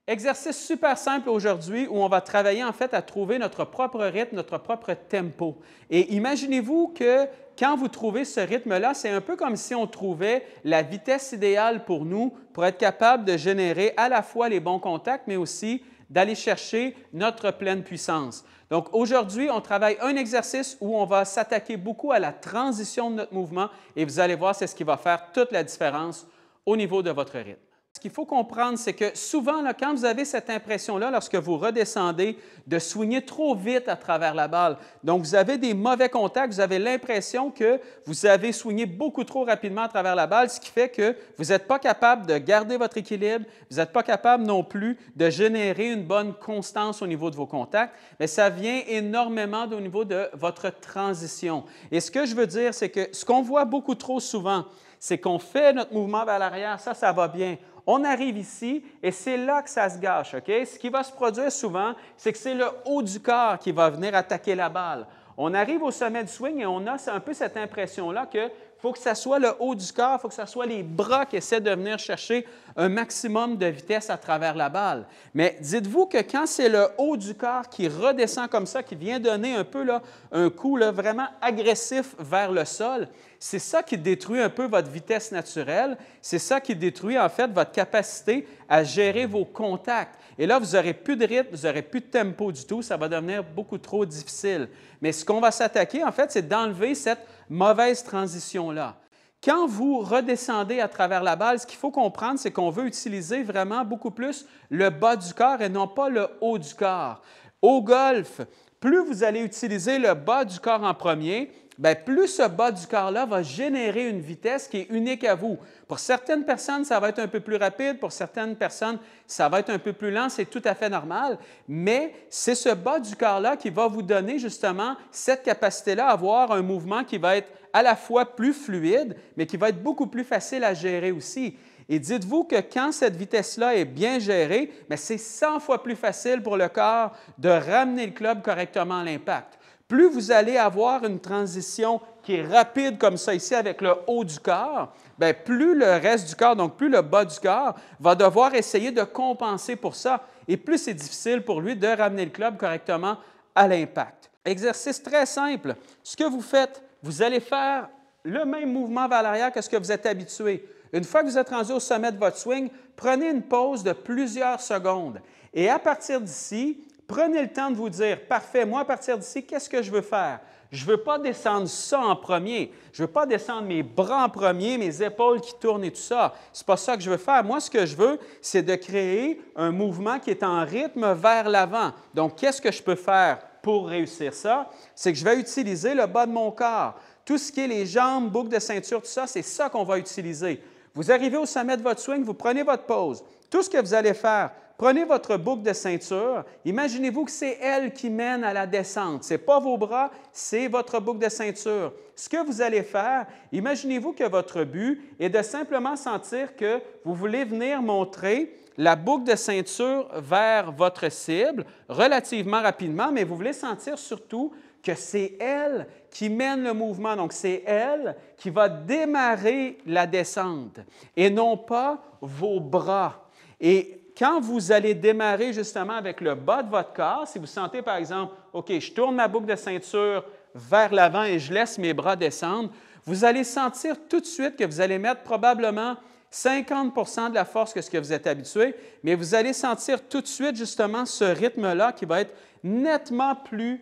Exercice super simple aujourd'hui où on va travailler en fait à trouver notre propre rythme, notre propre tempo. Et imaginez-vous que quand vous trouvez ce rythme-là, c'est un peu comme si on trouvait la vitesse idéale pour nous pour être capable de générer à la fois les bons contacts, mais aussi d'aller chercher notre pleine puissance. Donc aujourd'hui, on travaille un exercice où on va s'attaquer beaucoup à la transition de notre mouvement et vous allez voir, c'est ce qui va faire toute la différence au niveau de votre rythme. Ce qu'il faut comprendre, c'est que souvent, là, quand vous avez cette impression-là, lorsque vous redescendez, de swinguer trop vite à travers la balle, donc vous avez des mauvais contacts, vous avez l'impression que vous avez swingé beaucoup trop rapidement à travers la balle, ce qui fait que vous n'êtes pas capable de garder votre équilibre, vous n'êtes pas capable non plus de générer une bonne constance au niveau de vos contacts, mais ça vient énormément au niveau de votre transition. Et ce que je veux dire, c'est que ce qu'on voit beaucoup trop souvent, c'est qu'on fait notre mouvement vers l'arrière, ça va bien. On arrive ici et c'est là que ça se gâche. OK? Ce qui va se produire souvent, c'est que c'est le haut du corps qui va venir attaquer la balle. On arrive au sommet du swing et on a un peu cette impression-là qu'il faut que ce soit le haut du corps, il faut que ce soit les bras qui essaient de venir chercher un maximum de vitesse à travers la balle. Mais dites-vous que quand c'est le haut du corps qui redescend comme ça, qui vient donner un peu là, un coup là, vraiment agressif vers le sol, c'est ça qui détruit un peu votre vitesse naturelle, c'est ça qui détruit en fait votre capacité à gérer vos contacts. Et là, vous n'aurez plus de rythme, vous n'aurez plus de tempo du tout, ça va devenir beaucoup trop difficile. Mais ce qu'on va s'attaquer, en fait, c'est d'enlever cette mauvaise transition-là. Quand vous redescendez à travers la balle, ce qu'il faut comprendre, c'est qu'on veut utiliser vraiment beaucoup plus le bas du corps et non pas le haut du corps. Au golf, plus vous allez utiliser le bas du corps en premier, bien, plus ce bas du corps-là va générer une vitesse qui est unique à vous. Pour certaines personnes, ça va être un peu plus rapide. Pour certaines personnes, ça va être un peu plus lent. C'est tout à fait normal. Mais c'est ce bas du corps-là qui va vous donner justement cette capacité-là à avoir un mouvement qui va être à la fois plus fluide, mais qui va être beaucoup plus facile à gérer aussi. Et dites-vous que quand cette vitesse-là est bien gérée, c'est 100 fois plus facile pour le corps de ramener le club correctement à l'impact. Plus vous allez avoir une transition qui est rapide comme ça ici avec le haut du corps, bien, plus le reste du corps, donc plus le bas du corps, va devoir essayer de compenser pour ça et plus c'est difficile pour lui de ramener le club correctement à l'impact. Exercice très simple. Ce que vous faites, vous allez faire le même mouvement vers l'arrière que ce que vous êtes habitué. Une fois que vous êtes rendu au sommet de votre swing, prenez une pause de plusieurs secondes. Et à partir d'ici, prenez le temps de vous dire, parfait, moi à partir d'ici, qu'est-ce que je veux faire? Je ne veux pas descendre ça en premier. Je ne veux pas descendre mes bras en premier, mes épaules qui tournent et tout ça. Ce n'est pas ça que je veux faire. Moi, ce que je veux, c'est de créer un mouvement qui est en rythme vers l'avant. Donc, qu'est-ce que je peux faire pour réussir ça? C'est que je vais utiliser le bas de mon corps. Tout ce qui est les jambes, boucles de ceinture, tout ça, c'est ça qu'on va utiliser. Vous arrivez au sommet de votre swing, vous prenez votre pause. Tout ce que vous allez faire, prenez votre boucle de ceinture. Imaginez-vous que c'est elle qui mène à la descente. Ce n'est pas vos bras, c'est votre boucle de ceinture. Ce que vous allez faire, imaginez-vous que votre but est de simplement sentir que vous voulez venir montrer la boucle de ceinture vers votre cible relativement rapidement, mais vous voulez sentir surtout que c'est elle qui mène le mouvement. Donc, c'est elle qui va démarrer la descente et non pas vos bras. Et quand vous allez démarrer justement avec le bas de votre corps, si vous sentez par exemple, OK, je tourne ma boucle de ceinture vers l'avant et je laisse mes bras descendre, vous allez sentir tout de suite que vous allez mettre probablement 50 de la force que ce que vous êtes habitué, mais vous allez sentir tout de suite justement ce rythme-là qui va être nettement plus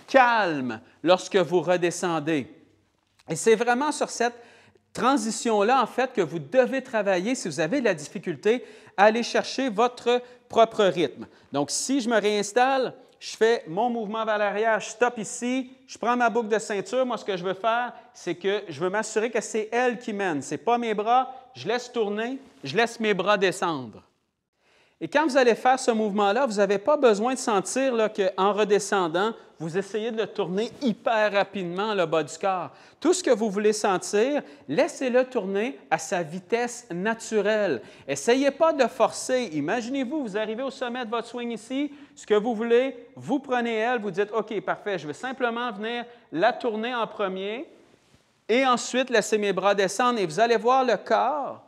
calme lorsque vous redescendez. Et c'est vraiment sur cette transition-là, en fait, que vous devez travailler si vous avez de la difficulté à aller chercher votre propre rythme. Donc, si je me réinstalle, je fais mon mouvement vers l'arrière, je stoppe ici, je prends ma boucle de ceinture. Moi, ce que je veux faire, c'est que je veux m'assurer que c'est elle qui mène. Ce n'est pas mes bras, je laisse tourner, je laisse mes bras descendre. Et quand vous allez faire ce mouvement-là, vous n'avez pas besoin de sentir qu'en redescendant, vous essayez de le tourner hyper rapidement le bas du corps. Tout ce que vous voulez sentir, laissez-le tourner à sa vitesse naturelle. Essayez pas de forcer. Imaginez-vous, vous arrivez au sommet de votre swing ici, ce que vous voulez, vous prenez elle, vous dites « OK, parfait, je vais simplement venir la tourner en premier et ensuite laisser mes bras descendre. » Et vous allez voir le corps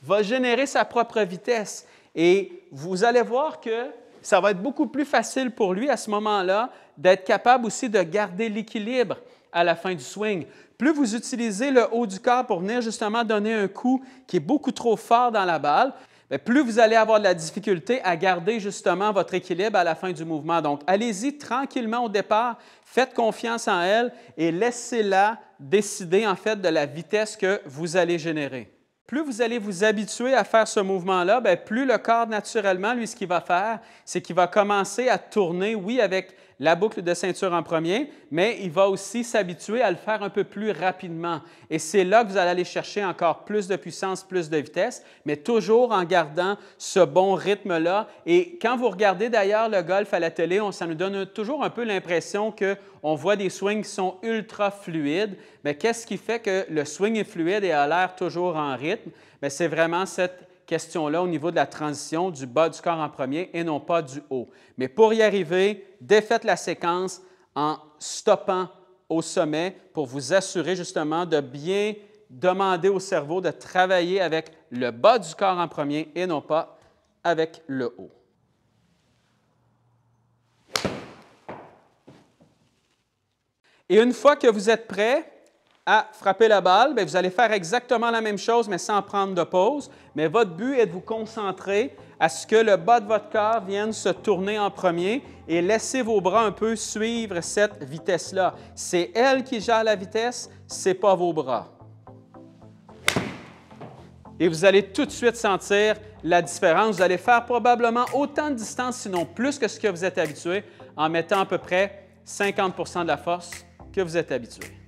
va générer sa propre vitesse. Et vous allez voir que ça va être beaucoup plus facile pour lui à ce moment-là d'être capable aussi de garder l'équilibre à la fin du swing. Plus vous utilisez le haut du corps pour venir justement donner un coup qui est beaucoup trop fort dans la balle, bien, plus vous allez avoir de la difficulté à garder justement votre équilibre à la fin du mouvement. Donc, allez-y tranquillement au départ, faites confiance en elle et laissez-la décider en fait de la vitesse que vous allez générer. Plus vous allez vous habituer à faire ce mouvement-là, bien, plus le corps, naturellement, lui, ce qu'il va faire, c'est qu'il va commencer à tourner, oui, avec la boucle de ceinture en premier, mais il va aussi s'habituer à le faire un peu plus rapidement. Et c'est là que vous allez aller chercher encore plus de puissance, plus de vitesse, mais toujours en gardant ce bon rythme-là. Et quand vous regardez d'ailleurs le golf à la télé, ça nous donne toujours un peu l'impression qu'on voit des swings qui sont ultra fluides. Mais qu'est-ce qui fait que le swing est fluide et a l'air toujours en rythme? Bien, c'est vraiment cette question-là au niveau de la transition du bas du corps en premier et non pas du haut. Mais pour y arriver, défaites la séquence en stoppant au sommet pour vous assurer justement de bien demander au cerveau de travailler avec le bas du corps en premier et non pas avec le haut. Et une fois que vous êtes prêt à frapper la balle, bien, vous allez faire exactement la même chose, mais sans prendre de pause. Mais votre but est de vous concentrer à ce que le bas de votre corps vienne se tourner en premier et laissez vos bras un peu suivre cette vitesse-là. C'est elle qui gère la vitesse, ce n'est pas vos bras. Et vous allez tout de suite sentir la différence. Vous allez faire probablement autant de distance, sinon plus que ce que vous êtes habitué, en mettant à peu près 50 % de la force que vous êtes habitué.